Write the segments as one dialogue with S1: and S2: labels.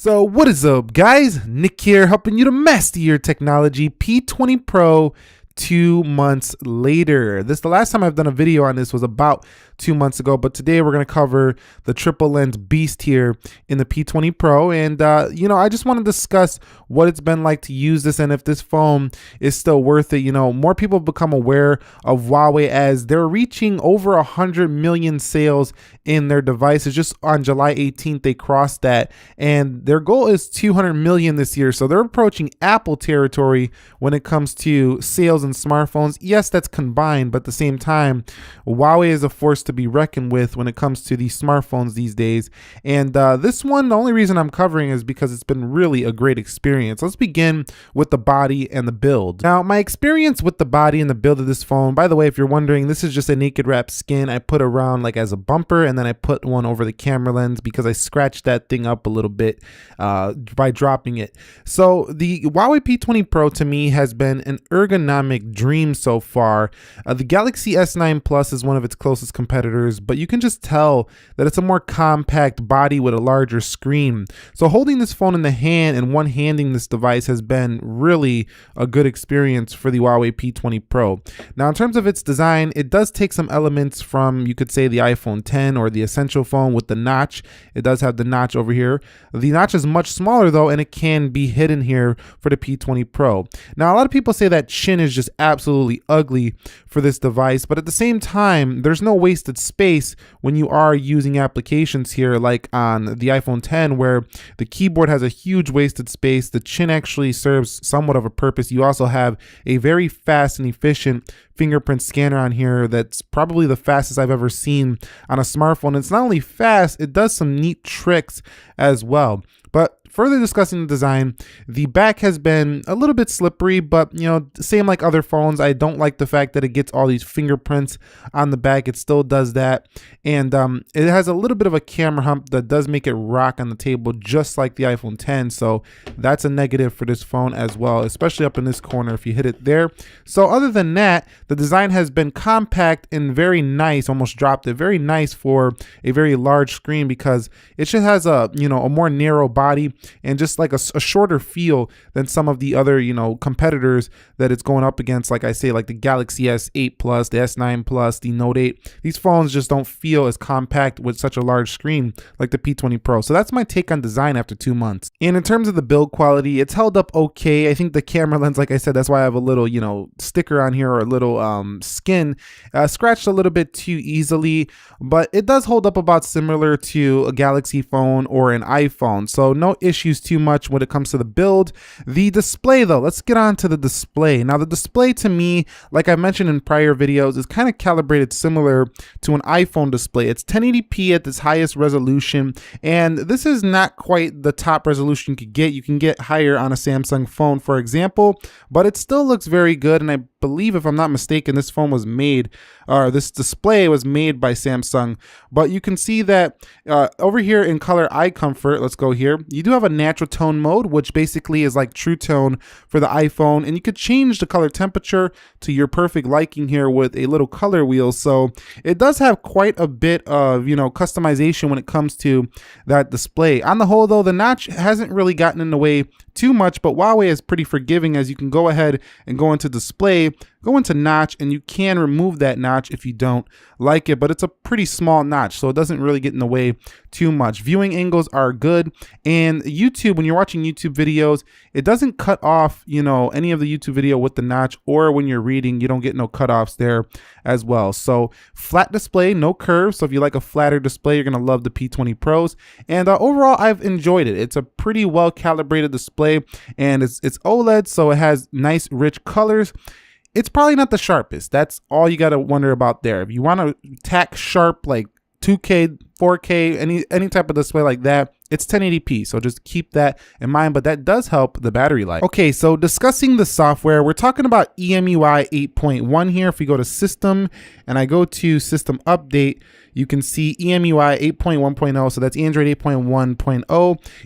S1: So what is up, guys? Nick here, helping you to master your technology. P20 Pro 2 months later. The last time I've done a video on this was about 2 months ago, but today we're going to cover the triple lens beast here in the P20 Pro. And I just want to discuss what it's been like to use this and if this phone is still worth it. More people have become aware of Huawei as they're reaching over 100 million sales in their devices. Just on July 18th they crossed that, and their goal is 200 million this year. So they're approaching Apple territory when it comes to sales and smartphones. Yes, that's combined, but at the same time, Huawei is a force to be reckoned with when it comes to these smartphones these days. And this one, the only reason I'm covering is because it's been really a great experience. Let's begin with the body and the build. Now, my experience with the body and the build of this phone, by the way, if you're wondering, this is just a naked wrap skin I put around like as a bumper, and then I put one over the camera lens because I scratched that thing up a little bit by dropping it. So the Huawei P20 Pro to me has been an ergonomic dream so far. The Galaxy S9 Plus is one of its closest competitors, but you can just tell that it's a more compact body with a larger screen. So holding this phone in the hand and one-handing this device has been really a good experience for the Huawei P20 Pro. Now, in terms of its design, it does take some elements from, you could say, the iPhone 10 or the Essential phone with the notch. It does have the notch over here. The notch is much smaller though, and it can be hidden here for the P20 Pro. Now, a lot of people say that chin is just absolutely ugly for this device, but at the same time, there's no wasted space when you are using applications here like on the iPhone 10, where the keyboard has a huge wasted space. The chin actually serves somewhat of a purpose. You also have a very fast and efficient fingerprint scanner on here that's probably the fastest I've ever seen on a smartphone. It's not only fast, it does some neat tricks as well. But further discussing the design, the back has been a little bit slippery, but same like other phones. I don't like the fact that it gets all these fingerprints on the back. It still does that. And it has a little bit of a camera hump that does make it rock on the table, just like the iPhone 10. So that's a negative for this phone as well, especially up in this corner if you hit it there. So other than that, the design has been compact and very nice, almost dropped it, very nice for a very large screen, because it just has a more narrow body and just like a shorter feel than some of the other competitors that it's going up against. Like I say, like the Galaxy S8 Plus, the S9 Plus, the Note 8. These phones just don't feel as compact with such a large screen like the P20 Pro. So that's my take on design after 2 months. And in terms of the build quality, it's held up okay. I think the camera lens, like I said, that's why I have a little sticker on here, or a little skin scratched a little bit too easily, but it does hold up about similar to a Galaxy phone or an iPhone. So no issues too much when it comes to the build. The display though, let's get on to the display. Now the display to me, like I mentioned in prior videos, is kind of calibrated similar to an iPhone display. It's 1080p at its highest resolution, and this is not quite the top resolution you could get. You can get higher on a Samsung phone, for example, but it still looks very good. And I believe, if I'm not mistaken, this phone was made, or this display was made by Samsung. But you can see that over here in color eye comfort, let's go here, you do have a natural tone mode, which basically is like True Tone for the iPhone, and you could change the color temperature to your perfect liking here with a little color wheel. So it does have quite a bit of customization when it comes to that display. On the whole though, the notch hasn't really gotten in the way too much, but Huawei is pretty forgiving, as you can go ahead and go into display, go into notch, and you can remove that notch if you don't like it, but it's a pretty small notch, so it doesn't really get in the way too much. Viewing angles are good, and YouTube, when you're watching YouTube videos, it doesn't cut off any of the YouTube video with the notch, or when you're reading, you don't get no cutoffs there as well. So flat display, no curves. So if you like a flatter display, you're gonna love the P20 Pros. And overall, I've enjoyed it. It's a pretty well calibrated display, and it's OLED, so it has nice rich colors. It's probably not the sharpest. That's all you got to wonder about there. If you want to tack sharp like 2K, 4K, any type of display like that, it's 1080p, so just keep that in mind, but that does help the battery life. Okay, so discussing the software, we're talking about EMUI 8.1 here. If we go to System and I go to System Update, you can see EMUI 8.1.0, so that's Android 8.1.0.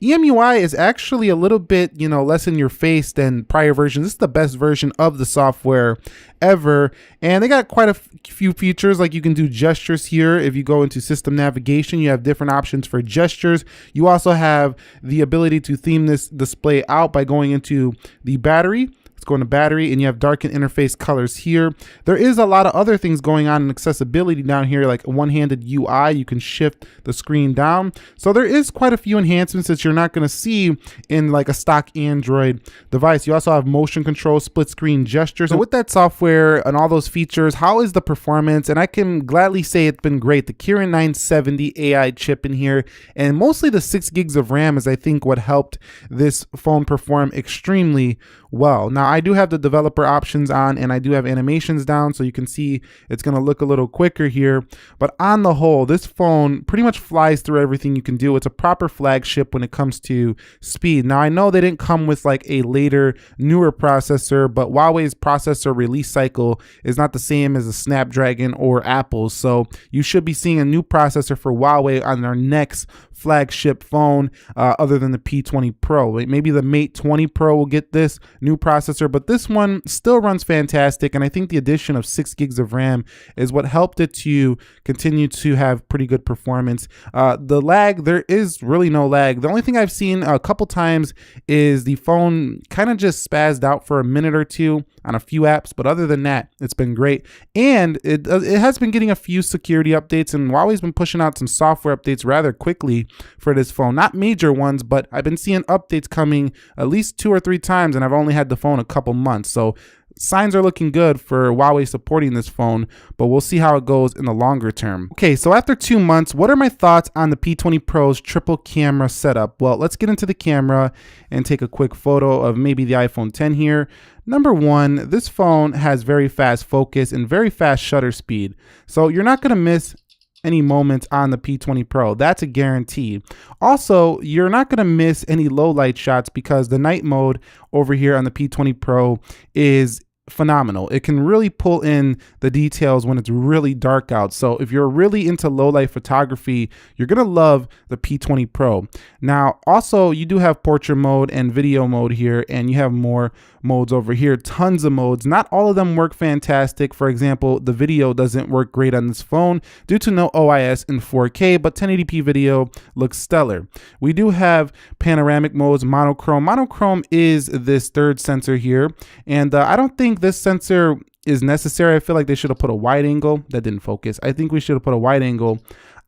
S1: EMUI is actually a little bit, less in your face than prior versions. This is the best version of the software ever, and they got quite a few features, like you can do gestures here. If you go into system navigation, you have different options for gestures. You also have the ability to theme this display out by going into the battery. Let's go into battery, and you have darken interface colors here. There is a lot of other things going on in accessibility down here, like a one-handed UI. You can shift the screen down. So there is quite a few enhancements that you're not going to see in like a stock Android device. You also have motion control, split screen gestures. So with that software and all those features, how is the performance? And I can gladly say it's been great. The Kirin 970 AI chip in here, and mostly the 6 gigs of RAM is, I think, what helped this phone perform extremely well. Now, I do have the developer options on, and I do have animations down, so you can see it's going to look a little quicker here. But on the whole, this phone pretty much flies through everything you can do. It's a proper flagship when it comes to speed. Now, I know they didn't come with like a later, newer processor, but Huawei's processor release cycle is not the same as a Snapdragon or Apple's. So you should be seeing a new processor for Huawei on their next flagship phone, other than the P20 Pro. Maybe the Mate 20 Pro will get this new processor, but this one still runs fantastic. And I think the addition of 6 gigs of RAM is what helped it to continue to have pretty good performance. The lag, there is really no lag. The only thing I've seen a couple times is the phone kind of just spazzed out for a minute or two on a few apps, but other than that, it's been great. And it has been getting a few security updates, and Huawei's been pushing out some software updates rather quickly for this phone. Not major ones, but I've been seeing updates coming at least 2 or 3 times, and I've only had the phone a couple months. So signs are looking good for Huawei supporting this phone, but we'll see how it goes in the longer term. Okay, so after 2 months, what are my thoughts on the P20 Pro's triple camera setup? Well, let's get into the camera and take a quick photo of maybe the iPhone 10 here. Number one, this phone has very fast focus and very fast shutter speed. So you're not gonna miss any moments on the P20 Pro. That's a guarantee. Also, you're not going to miss any low light shots because the night mode over here on the P20 Pro is phenomenal. It can really pull in the details when it's really dark out. So if you're really into low light photography, you're going to love the P20 Pro. Now, also you do have portrait mode and video mode here, and you have more modes over here, tons of modes. Not all of them work fantastic. For example, the video doesn't work great on this phone due to no OIS in 4K, but 1080p video looks stellar. We do have panoramic modes, monochrome. Monochrome is this third sensor here, and I don't think this sensor is necessary. I feel like they should have put a wide angle. That didn't focus. I think we should have put a wide angle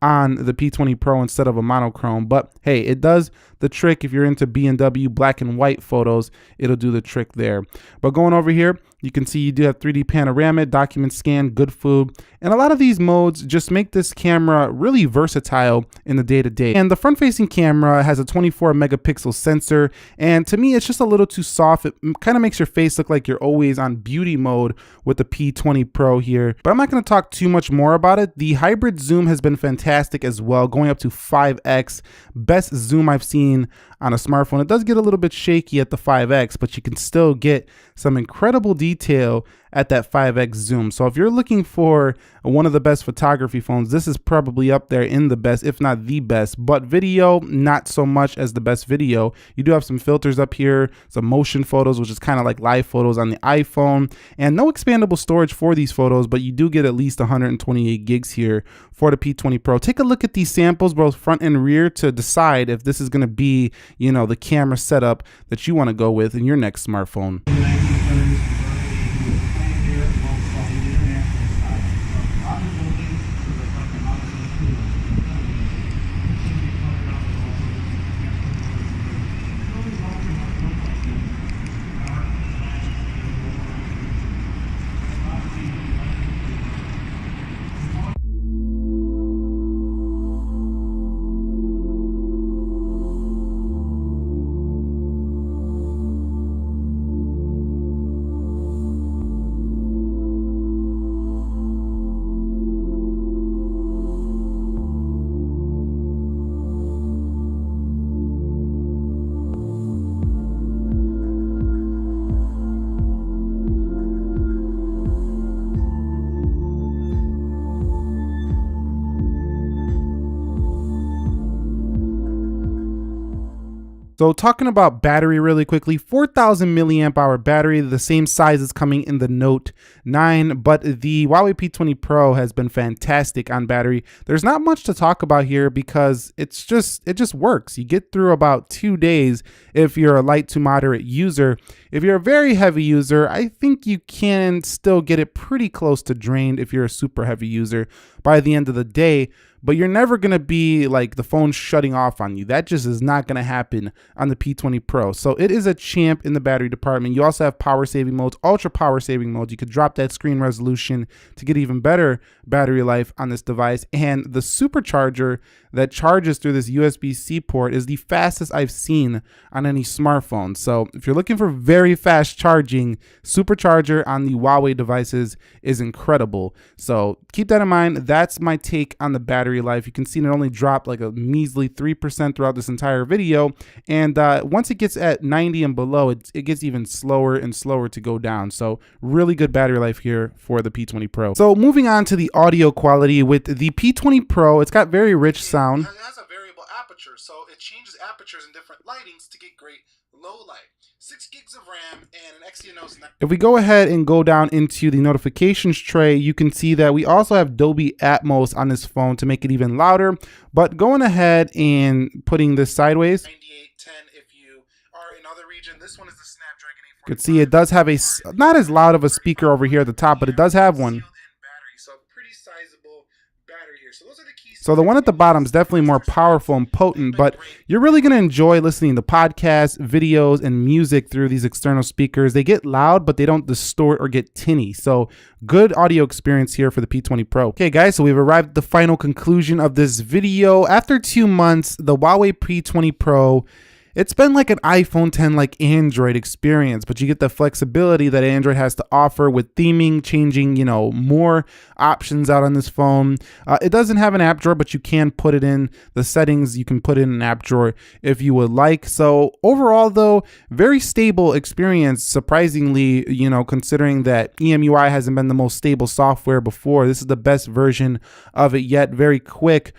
S1: on the P20 Pro instead of a monochrome, but hey, it does the trick. If you're into B&W black and white photos, it'll do the trick there. But going over here, you can see you do have 3D panorama, document scan, good food, and a lot of these modes just make this camera really versatile in the day-to-day. And the front-facing camera has a 24 megapixel sensor, and to me, it's just a little too soft. It kind of makes your face look like you're always on beauty mode with the P20 Pro here. But I'm not going to talk too much more about it. The hybrid zoom has been fantastic as well, going up to 5x. Best zoom I've seen on a smartphone. It does get a little bit shaky at the 5x, but you can still get some incredible detail at that 5x zoom. So if you're looking for one of the best photography phones, this is probably up there in the best, if not the best. But video, not so much as the best video. You do have some filters up here, some motion photos, which is kind of like live photos on the iPhone, and no expandable storage for these photos, but you do get at least 128 gigs here for the P20 Pro. Take a look at these samples, both front and rear, to decide if this is going to be, the camera setup that you want to go with in your next smartphone. So talking about battery really quickly, 4,000 milliamp hour battery, the same size is coming in the Note 9, but the Huawei P20 Pro has been fantastic on battery. There's not much to talk about here because it just works. You get through about 2 days if you're a light to moderate user. If you're a very heavy user, I think you can still get it pretty close to drained if you're a super heavy user by the end of the day, but you're never going to be like the phone shutting off on you. That just is not going to happen on the P20 Pro. So it is a champ in the battery department. You also have power saving modes, ultra power saving modes. You could drop that screen resolution to get even better battery life on this device. And the supercharger that charges through this USB-C port is the fastest I've seen on any smartphone. So if you're looking for very fast charging, supercharger on the Huawei devices is incredible. So keep that in mind. That's my take on the battery life. You can see it only dropped like a measly 3% throughout this entire video. And once it gets at 90 and below, it gets even slower and slower to go down. So really good battery life here for the P20 Pro. So moving on to the audio quality with the P20 Pro, it's got very rich sound.
S2: It has a variable aperture, so it changes apertures in different lightings to get great low light. 6 gigs of RAM and an Exynos.
S1: If we go ahead and go down into the notifications tray, you can see that we also have Dolby Atmos on this phone to make it even louder. But going ahead and putting this sideways,
S2: 9810 if you are in other region. This one is the Snapdragon 845.
S1: you can see it does have a not as loud of a speaker over here at the top, but it does have one.
S2: So pretty sizable battery here. So those are the keys.
S1: So the one at the bottom is definitely more powerful and potent, but you're really going to enjoy listening to podcasts, videos, and music through these external speakers. They get loud, but they don't distort or get tinny. So good audio experience here for the P20 Pro. Okay, guys, so we've arrived at the final conclusion of this video. After 2 months, the Huawei P20 Pro, it's been like an iPhone 10 like Android experience, but you get the flexibility that Android has to offer with theming, changing, you know, more options out on this phone. It doesn't have an app drawer, but you can put it in the settings. You can put in an app drawer if you would like. So overall, though, very stable experience, surprisingly, you know, considering that EMUI hasn't been the most stable software before. This is the best version of it yet. Very quick.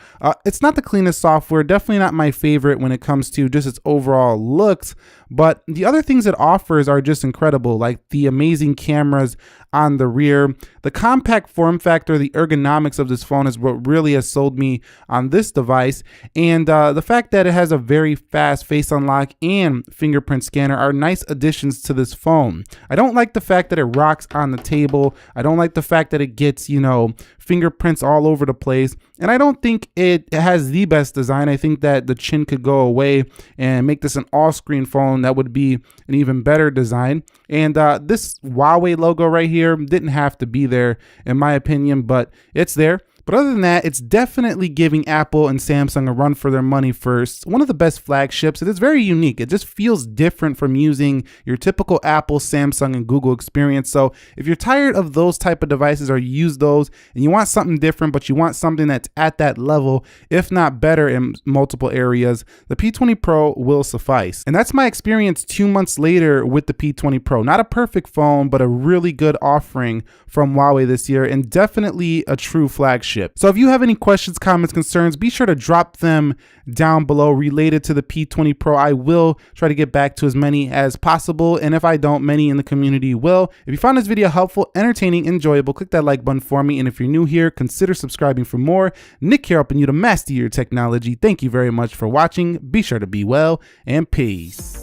S1: It's not the cleanest software, definitely not my favorite when it comes to just its overall looks, but the other things it offers are just incredible, like the amazing cameras on the rear. The compact form factor, the ergonomics of this phone is what really has sold me on this device, and the fact that it has a very fast face unlock and fingerprint scanner are nice additions to this phone. I don't like the fact that it rocks on the table. I don't like the fact that it gets, you know, fingerprints all over the place, and I don't think it has the best design. I think that the chin could go away and make this an all-screen phone. That would be an even better design. And this Huawei logo right here didn't have to be there in my opinion, but it's there. But other than that, it's definitely giving Apple and Samsung a run for their money for one of the best flagships. It is very unique. It just feels different from using your typical Apple, Samsung, and Google experience. So if you're tired of those type of devices or you use those and you want something different, but you want something that's at that level, if not better in multiple areas, the P20 Pro will suffice. And that's my experience 2 months later with the P20 Pro. Not a perfect phone, but a really good offering from Huawei this year, and definitely a true flagship. So if you have any questions, comments, concerns, be sure to drop them down below related to the P20 Pro. I will try to get back to as many as possible, and if I don't, many in the community will. If you found this video helpful, entertaining, enjoyable, click that like button for me, and if you're new here, consider subscribing for more. Nick here, helping you to master your technology. Thank you very much for watching. Be sure to be well, and peace.